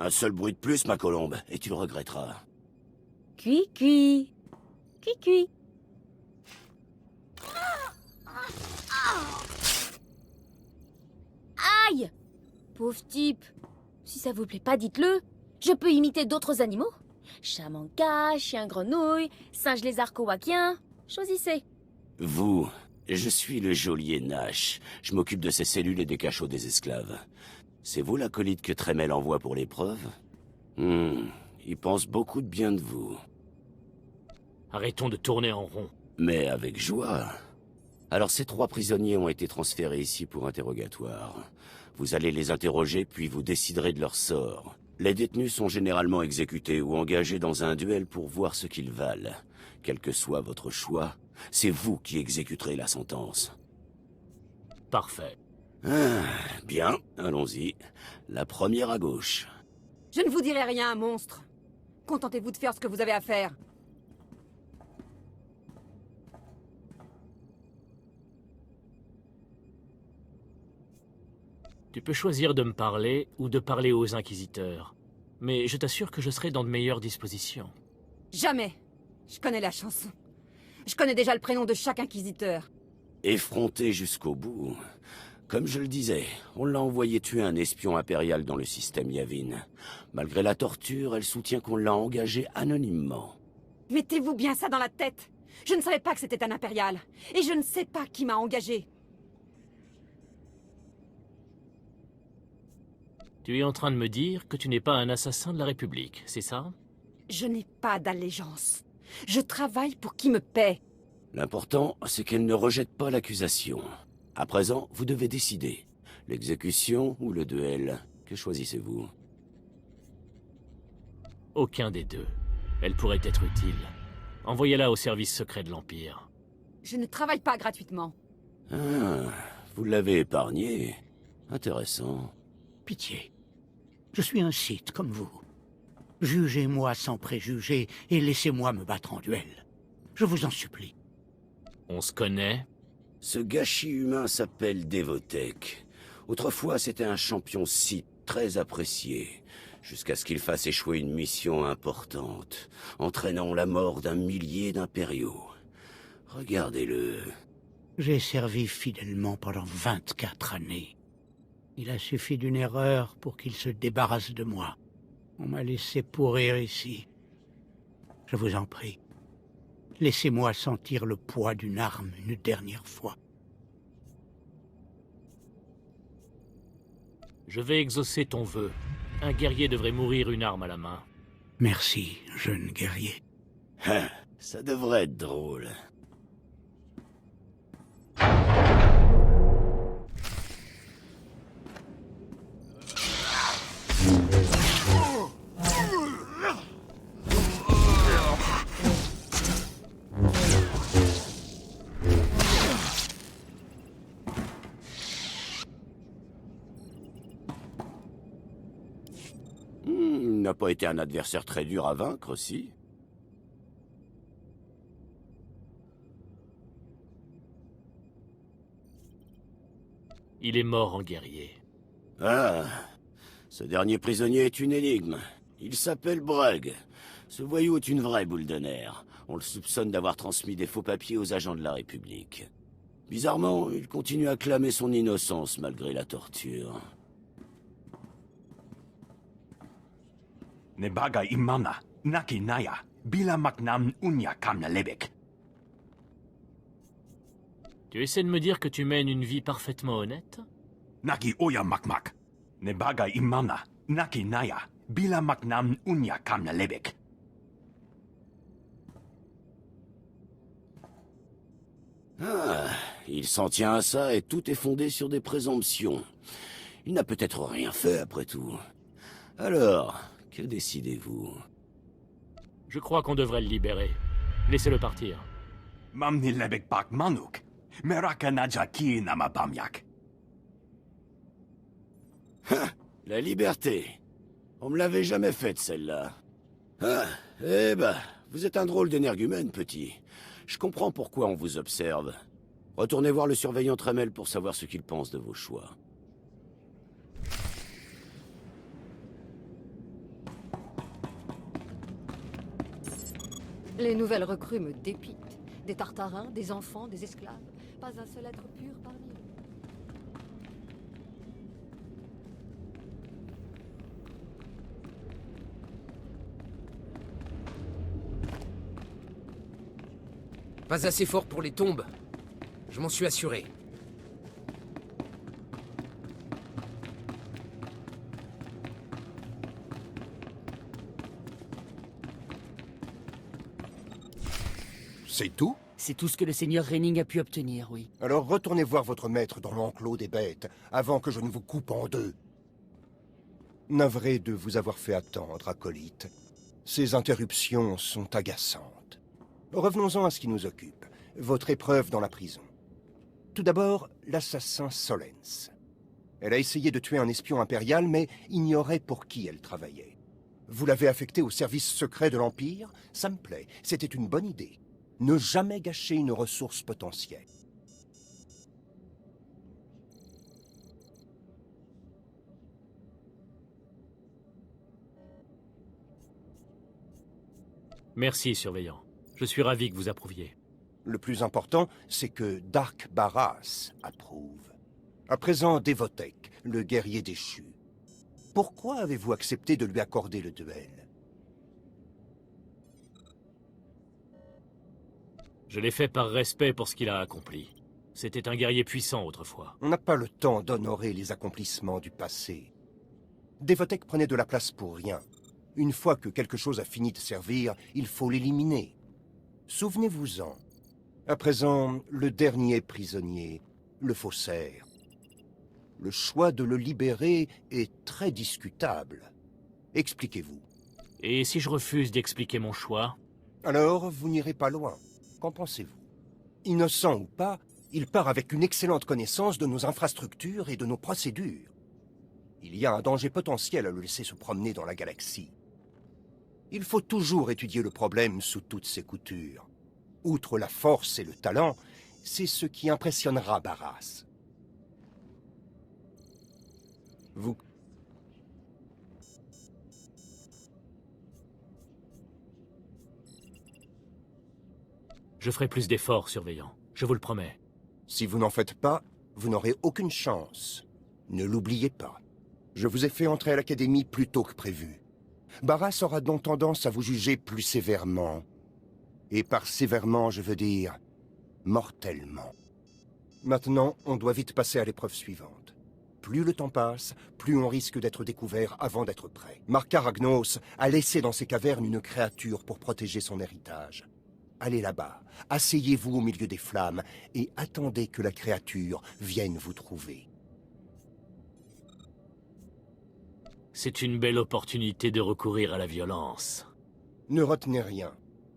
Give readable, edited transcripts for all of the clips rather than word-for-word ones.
Un seul bruit de plus, ma colombe, et tu le regretteras. Cui, cui. Cui, cui. Aïe! Pauvre type. Si ça vous plaît pas, dites-le. Je peux imiter d'autres animaux. Chat manca, chien grenouille, singe lézard kowakien. Choisissez. Vous, je suis le geôlier Nash. Je m'occupe de ces cellules et des cachots des esclaves. C'est vous l'acolyte que Tremel envoie pour l'épreuve? Il pense beaucoup de bien de vous. Arrêtons de tourner en rond. Mais avec joie. Alors ces 3 prisonniers ont été transférés ici pour interrogatoire. Vous allez les interroger, puis vous déciderez de leur sort. Les détenus sont généralement exécutés ou engagés dans un duel pour voir ce qu'ils valent. Quel que soit votre choix, c'est vous qui exécuterez la sentence. Parfait. Bien, allons-y. La première à gauche. Je ne vous dirai rien, monstre. Contentez-vous de faire ce que vous avez à faire. Tu peux choisir de me parler ou de parler aux inquisiteurs. Mais je t'assure que je serai dans de meilleures dispositions. Jamais. Je connais la chanson. Je connais déjà le prénom de chaque inquisiteur. Effronté jusqu'au bout. Comme je le disais, on l'a envoyé tuer un espion impérial dans le système Yavin. Malgré la torture, elle soutient qu'on l'a engagé anonymement. Mettez-vous bien ça dans la tête. Je ne savais pas que c'était un impérial. Et je ne sais pas qui m'a engagé. Tu es en train de me dire que tu n'es pas un assassin de la République, c'est ça? Je n'ai pas d'allégeance. Je travaille pour qui me paie. L'important, c'est qu'elle ne rejette pas l'accusation. À présent, vous devez décider. L'exécution ou le duel? Que choisissez-vous? Aucun des deux. Elle pourrait être utile. Envoyez-la au service secret de l'Empire. Je ne travaille pas gratuitement. Vous l'avez épargné. Intéressant. Pitié. Je suis un Sith comme vous. Jugez-moi sans préjugés et laissez-moi me battre en duel. Je vous en supplie. On se connaît? Ce gâchis humain s'appelle Devotech. Autrefois, c'était un champion Sith très apprécié, jusqu'à ce qu'il fasse échouer une mission importante, entraînant la mort d'un millier d'impériaux. Regardez-le. J'ai servi fidèlement pendant 24 années. Il a suffi d'une erreur pour qu'il se débarrasse de moi. On m'a laissé pourrir ici. Je vous en prie, laissez-moi sentir le poids d'une arme une dernière fois. Je vais exaucer ton vœu. Un guerrier devrait mourir une arme à la main. Merci, jeune guerrier. Ça devrait être drôle. N'a pas été un adversaire très dur à vaincre, si? Il est mort en guerrier. Ah, ce dernier prisonnier est une énigme. Il s'appelle Brugg. Ce voyou est une vraie boule de nerfs. On le soupçonne d'avoir transmis des faux papiers aux agents de la République. Bizarrement, il continue à clamer son innocence malgré la torture. Nebaga imana, naki naya, bila maknam unya kamna lebek. Tu essaies de me dire que tu mènes une vie parfaitement honnête? Naki oya makmak. Nebaga imana, naki naya, bila maknam unya kamna lebek. Ah, il s'en tient à ça et tout est fondé sur des présomptions. Il n'a peut-être rien fait après tout. Alors, que décidez-vous? Je crois qu'on devrait le libérer. Laissez-le partir. Mamni lebek bak manuk. Meraka naja ki nama bamyak. La liberté. On me l'avait jamais faite, celle-là. Ah, eh ben, vous êtes un drôle d'énergumène, petit. Je comprends pourquoi on vous observe. Retournez voir le surveillant Tremel pour savoir ce qu'il pense de vos choix. Les nouvelles recrues me dépitent. Des tartarins, des enfants, des esclaves. Pas un seul être pur parmi eux. Pas assez fort pour les tombes. Je m'en suis assuré. C'est tout? C'est tout ce que le seigneur Renning a pu obtenir, oui. Alors retournez voir votre maître dans l'enclos des bêtes, avant que je ne vous coupe en deux. Navré de vous avoir fait attendre, acolyte. Ces interruptions sont agaçantes. Revenons-en à ce qui nous occupe, votre épreuve dans la prison. Tout d'abord, l'assassin Solens. Elle a essayé de tuer un espion impérial, mais ignorait pour qui elle travaillait. Vous l'avez affectée au service secret de l'Empire? Ça me plaît, c'était une bonne idée. Ne jamais gâcher une ressource potentielle. Merci, surveillant. Je suis ravi que vous approuviez. Le plus important, c'est que Dark Barras approuve. À présent, Devotec, le guerrier déchu. Pourquoi avez-vous accepté de lui accorder le duel? Je l'ai fait par respect pour ce qu'il a accompli. C'était un guerrier puissant autrefois. On n'a pas le temps d'honorer les accomplissements du passé. Devotec prenait de la place pour rien. Une fois que quelque chose a fini de servir, il faut l'éliminer. Souvenez-vous-en. À présent, le dernier prisonnier, le faussaire. Le choix de le libérer est très discutable. Expliquez-vous. Et si je refuse d'expliquer mon choix? Alors, vous n'irez pas loin. Qu'en pensez-vous? Innocent ou pas, il part avec une excellente connaissance de nos infrastructures et de nos procédures. Il y a un danger potentiel à le laisser se promener dans la galaxie. Il faut toujours étudier le problème sous toutes ses coutures. Outre la force et le talent, c'est ce qui impressionnera Barras. Vous... Je ferai plus d'efforts, surveillant. Je vous le promets. Si vous n'en faites pas, vous n'aurez aucune chance. Ne l'oubliez pas. Je vous ai fait entrer à l'académie plus tôt que prévu. Barras aura donc tendance à vous juger plus sévèrement. Et par sévèrement, je veux dire mortellement. Maintenant, on doit vite passer à l'épreuve suivante. Plus le temps passe, plus on risque d'être découvert avant d'être prêt. Marka Ragnos a laissé dans ses cavernes une créature pour protéger son héritage. Allez là-bas, asseyez-vous au milieu des flammes et attendez que la créature vienne vous trouver. C'est une belle opportunité de recourir à la violence. Ne retenez rien.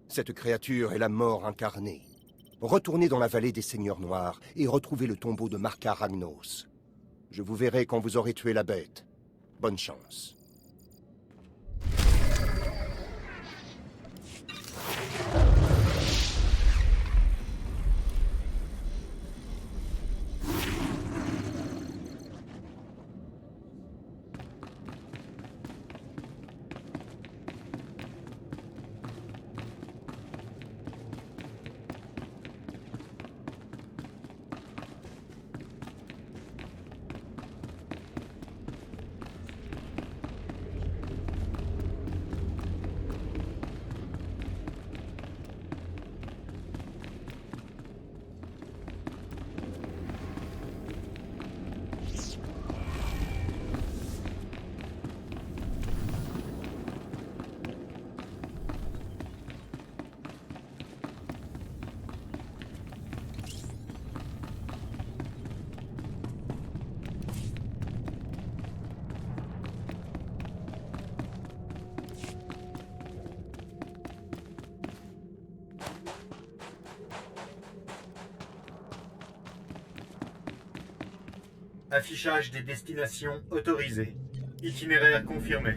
Cette créature est la mort incarnée. Retournez dans la vallée des Seigneurs Noirs et retrouvez le tombeau de Marka Ragnos. Je vous verrai quand vous aurez tué la bête. Bonne chance. Affichage des destinations autorisées. Itinéraire confirmé.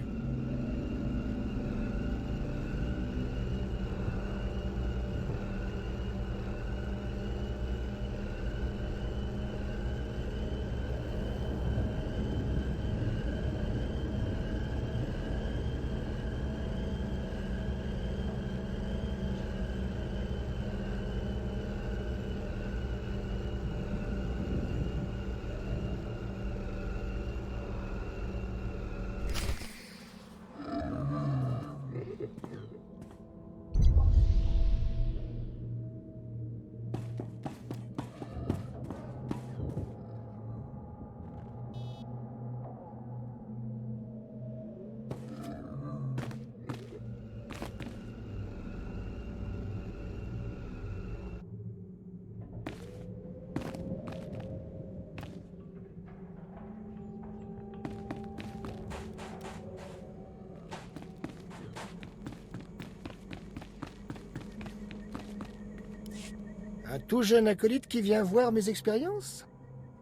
Un tout jeune acolyte qui vient voir mes expériences?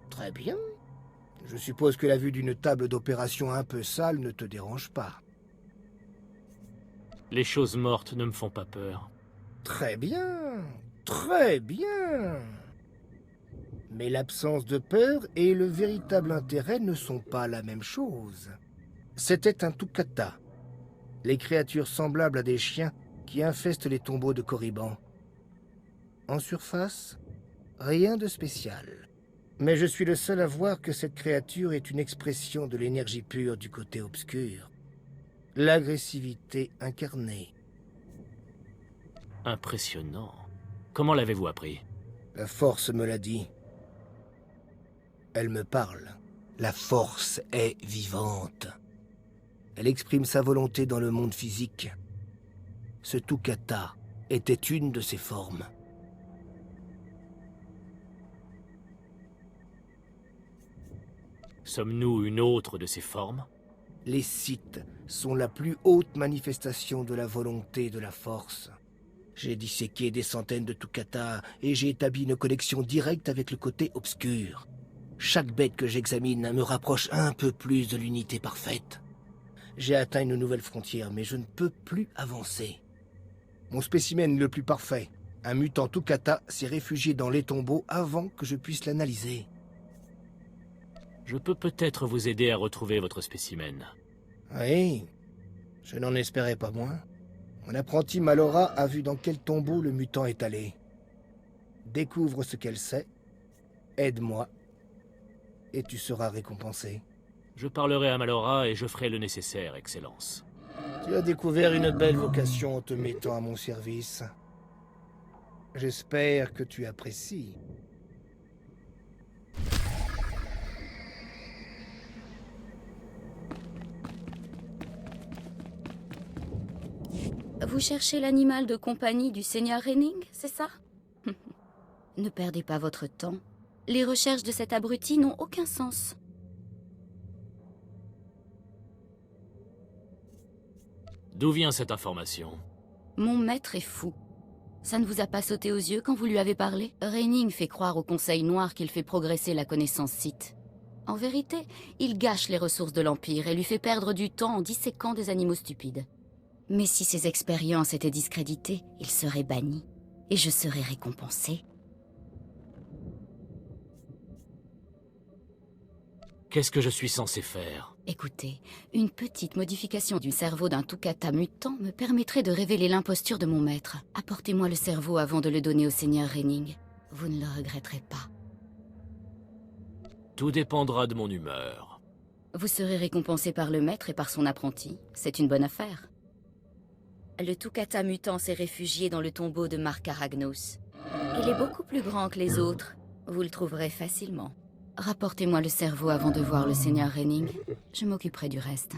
Très bien. Je suppose que la vue d'une table d'opération un peu sale ne te dérange pas. Les choses mortes ne me font pas peur. Très bien. Très bien. Mais l'absence de peur et le véritable intérêt ne sont pas la même chose. C'était un Tukata, les créatures semblables à des chiens qui infestent les tombeaux de Korriban. En surface, rien de spécial. Mais je suis le seul à voir que cette créature est une expression de l'énergie pure du côté obscur. L'agressivité incarnée. Impressionnant. Comment l'avez-vous appris? La force me l'a dit. Elle me parle. La force est vivante. Elle exprime sa volonté dans le monde physique. Ce Tukata était une de ses formes. Sommes-nous une autre de ces formes? Les Sith sont la plus haute manifestation de la volonté de la force. J'ai disséqué des centaines de Tukata et j'ai établi une connexion directe avec le côté obscur. Chaque bête que j'examine me rapproche un peu plus de l'unité parfaite. J'ai atteint une nouvelle frontière, mais je ne peux plus avancer. Mon spécimen le plus parfait, un mutant Tukata, s'est réfugié dans les tombeaux avant que je puisse l'analyser. Je peux peut-être vous aider à retrouver votre spécimen. Oui, je n'en espérais pas moins. Mon apprenti Malora a vu dans quel tombeau le mutant est allé. Découvre ce qu'elle sait, aide-moi, et tu seras récompensé. Je parlerai à Malora et je ferai le nécessaire, Excellence. Tu as découvert une belle vocation en te mettant à mon service. J'espère que tu apprécies. Vous cherchez l'animal de compagnie du Seigneur Renning, c'est ça? Ne perdez pas votre temps. Les recherches de cet abruti n'ont aucun sens. D'où vient cette information? Mon maître est fou. Ça ne vous a pas sauté aux yeux quand vous lui avez parlé? Renning fait croire au Conseil Noir qu'il fait progresser la connaissance Sith. En vérité, il gâche les ressources de l'Empire et lui fait perdre du temps en disséquant des animaux stupides. Mais si ses expériences étaient discréditées, il serait banni. Et je serais récompensé. Qu'est-ce que je suis censé faire? Écoutez, une petite modification du cerveau d'un Tukata mutant me permettrait de révéler l'imposture de mon maître. Apportez-moi le cerveau avant de le donner au Seigneur Renning. Vous ne le regretterez pas. Tout dépendra de mon humeur. Vous serez récompensé par le maître et par son apprenti. C'est une bonne affaire. Le Tukata mutant s'est réfugié dans le tombeau de Mark Aragnos. Il est beaucoup plus grand que les autres. Vous le trouverez facilement. Rapportez-moi le cerveau avant de voir le Seigneur Renning. Je m'occuperai du reste.